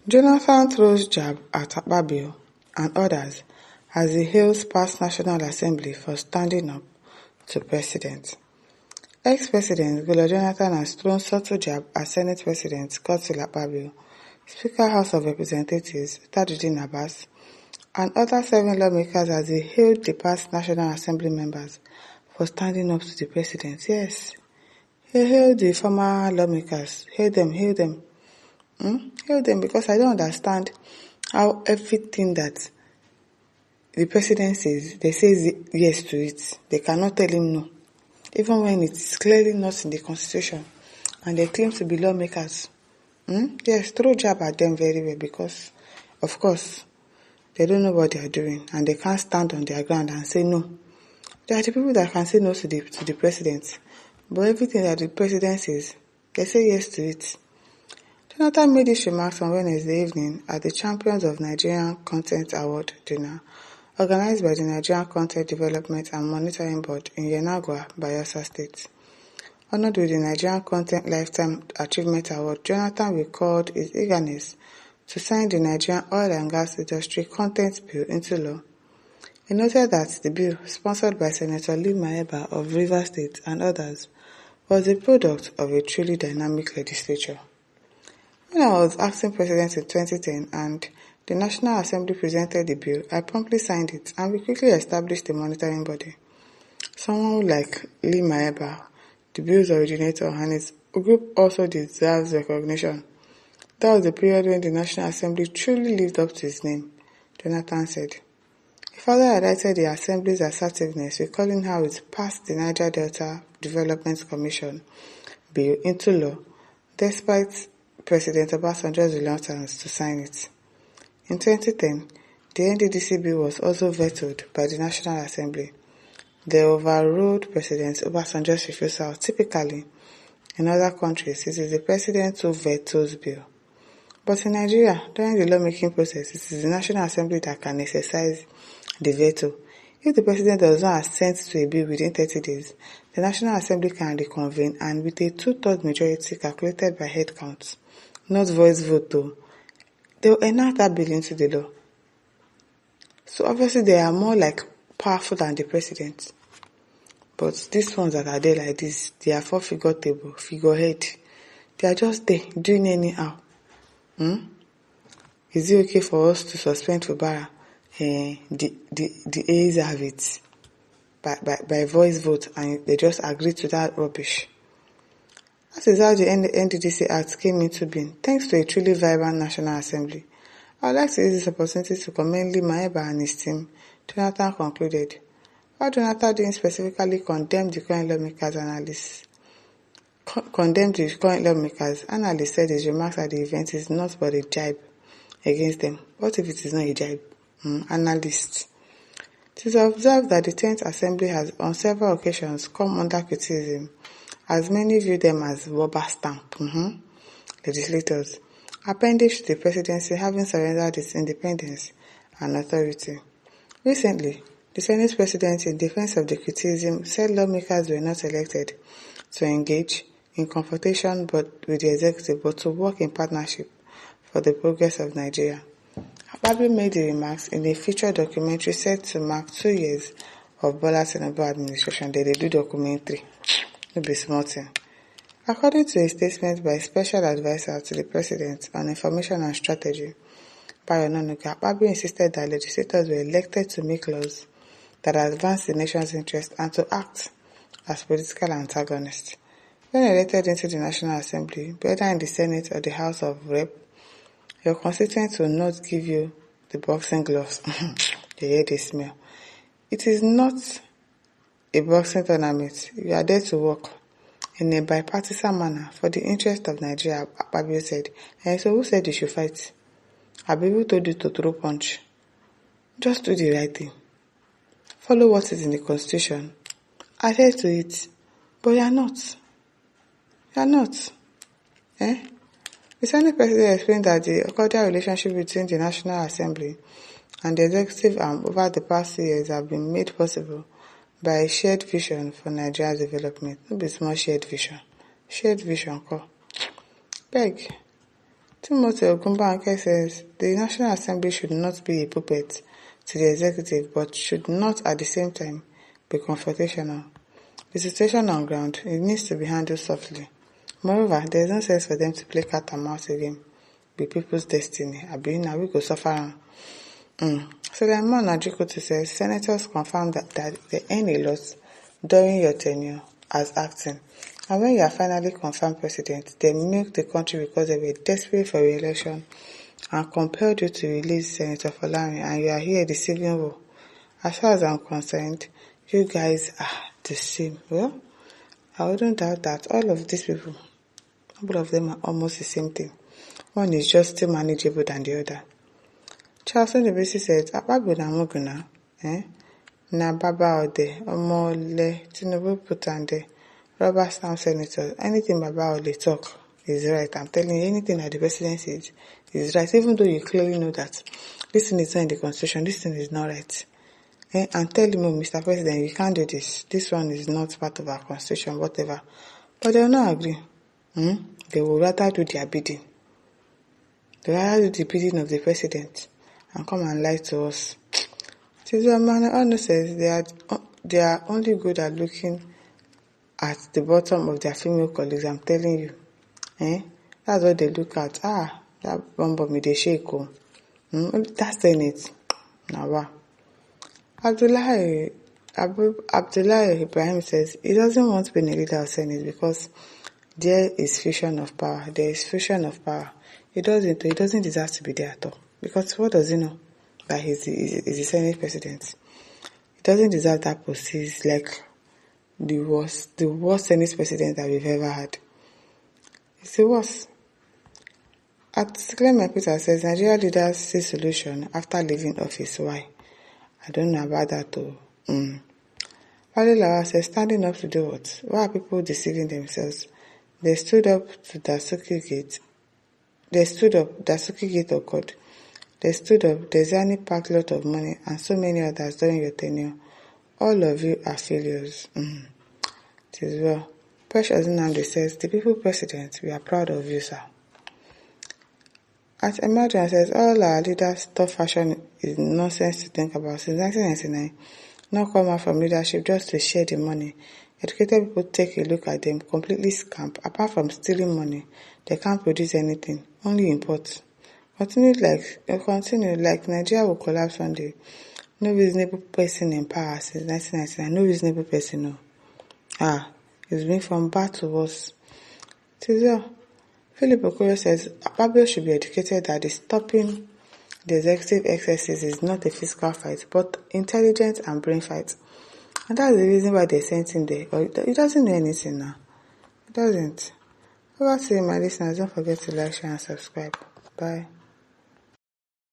Jonathan throws jab at Akpbio and others as he hails past National Assembly for standing up to President. Ex-President Goodluck Jonathan has thrown subtle jab at Senate President Goodluck Akpbio, Speaker House of Representatives Tajuddin Abbas, and other 7 lawmakers as he hailed the past National Assembly members for standing up to the President. Yes, he hailed the former lawmakers. Hail them. Hail them, because I don't understand how everything that the President says, they say yes to it. They cannot tell him no, even when it is clearly not in the Constitution, and they claim to be lawmakers. Yes, throw jab at them very well, because, of course, they don't know what they are doing, and they can't stand on their ground and say no. There are the people that can say no to the President, but everything that the President says, they say yes to it. Jonathan made these remarks on Wednesday evening at the Champions of Nigerian Content Award dinner, organized by the Nigerian Content Development and Monitoring Board in Yenagoa, Bayelsa State. Honored with the Nigerian Content Lifetime Achievement Award, Jonathan recalled his eagerness to sign the Nigerian Oil and Gas Industry Content Bill into law. He noted that the bill, sponsored by Senator Lee Maeba of Rivers State and others, was the product of a truly dynamic legislature. When I was acting president in 2010 and the National Assembly presented the bill, I promptly signed it and we quickly established the monitoring body. Someone like Lee Maeba, the bill's originator, and his group also deserves recognition. That was the period when the National Assembly truly lived up to its name, Jonathan said. He further highlighted the Assembly's assertiveness, recalling how it passed the Niger Delta Development Commission bill into law, despite President Obasanjo's reluctance to sign it. In 2010, the NDDC bill was also vetoed by the National Assembly. They overruled President Obasanjo's refusal. Typically, in other countries, it is the president who vetoes bill. But in Nigeria, during the lawmaking process, it is the National Assembly that can exercise the veto. If the president does not assent to a bill within 30 days, the National Assembly can reconvene and with a 2/3 majority calculated by head count, not voice vote though, they will enact that bill into the law. So obviously they are more like powerful than the president. But these ones that are there like this, they are figurehead. They are just there, doing anyhow. Is it okay for us to suspend Fubara? The A's have it by voice vote, and they just agree to that rubbish. That is how the NDDC Act came into being, thanks to a truly vibrant National Assembly. I would like to use this opportunity to commend Lee Maeba and his team, Jonathan concluded. While Jonathan didn't specifically condemn the current lawmakers, analysts said his remarks at the event is not but a jibe against them. What if it is not a jibe? Analysts. It is observed that the 10th Assembly has on several occasions come under criticism, as many view them as rubber stamp legislators, appendage to the presidency having surrendered its independence and authority. Recently, the Senate President, in defense of the criticism, said lawmakers were not elected to engage in confrontation with the executive, but to work in partnership for the progress of Nigeria. Akpbio made the remarks in a featured documentary set to mark 2 years of Bola Tinubu administration. They do documentary. No be small thing. According to a statement by Special Advisor to the President on Information and Strategy, Bayo Onanuga, Akpbio insisted that legislators were elected to make laws that advance the nation's interest and to act as political antagonists. When elected into the National Assembly, whether in the Senate or the House of Rep, your constituents will not give you the boxing gloves. You hear the smell. It is not a boxing tournament. You are there to work in a bipartisan manner for the interest of Nigeria, Akpbio said. And so who said you should fight? Akpbio told you to throw punch. Just do the right thing. Follow what is in the Constitution. Adhere to it. But you are not. You are not. The Senate President explained that the cordial relationship between the National Assembly and the Executive Arm over the past 2 years have been made possible by a shared vision for Nigeria's development. No be small shared vision. Shared vision, call. Beg. Timothy Ogunbanke says the National Assembly should not be a puppet to the executive, but should not at the same time be confrontational. The situation on ground, it needs to be handled softly. Moreover, there is no sense for them to play cat and mouse again with people's destiny. Now we go suffer. Suleiman Ajikutu says senators confirmed that they earn a lot during your tenure as acting. And when you are finally confirmed president, they milk the country because they were desperate for re-election and compelled you to release Senator Folami, and you are here deceiving role. As far as I'm concerned, you guys are the same. Well, I wouldn't doubt that all of these people, all of them are almost the same thing. One is just still manageable than the other. Charles Onebisi said, Akpbio na Muguna, na Baba Ode, Omole, Tinubu put on the rubber stamp senator. Anything Baba Ode talk is right. I'm telling you, anything that the president says is right, even though you clearly know that this thing is not in the constitution, this thing is not right. And tell him, Mr. President, you can't do this. This one is not part of our constitution, whatever. But they will not agree. They will rather do their bidding. They will rather do the bidding of the president and come and lie to us. Tizuamana says they are only good at looking at the bottom of their female colleagues. I'm telling you. That's what they look at. That bomb me, they shake. That's saying it. Now, wow. Abdullah Ibrahim says he doesn't want to be a leader of Senate because there is fusion of power. There is fusion of power. He doesn't deserve to be there at all. Because what does he know? That he's the Senate president. He doesn't deserve that post. He's like the worst Senate president that we've ever had. It's the worst. Clement Peter says Nigeria leaders see solution after leaving office. Why? I don't know about that though. Wale Lawa says standing up to do what? Why are people deceiving themselves? They stood up to Dasuki Gate. Dasuki Gate occurred. They stood up, Desiani packed a lot of money, and so many others during your tenure. All of you are failures. It is well. Precious Nnamdi says, the people president, we are proud of you, sir. At Emergence says, all our leaders' top fashion is nonsense to think about. Since 1999, not come out from leadership just to share the money. Educated people take a look at them, completely scamp. Apart from stealing money, they can't produce anything, only import. Continue like Nigeria will collapse one day. No reasonable person in power since 1999. No reasonable person, no. It's been from bad to worse. Philip Okoro says Akpbio should be educated that the stopping the executive excesses is not a physical fight, but intelligence and brain fight. And that's the reason why they sent him there. He doesn't know anything now. He doesn't. Over to you, my listeners. Don't forget to like, share, and subscribe. Bye.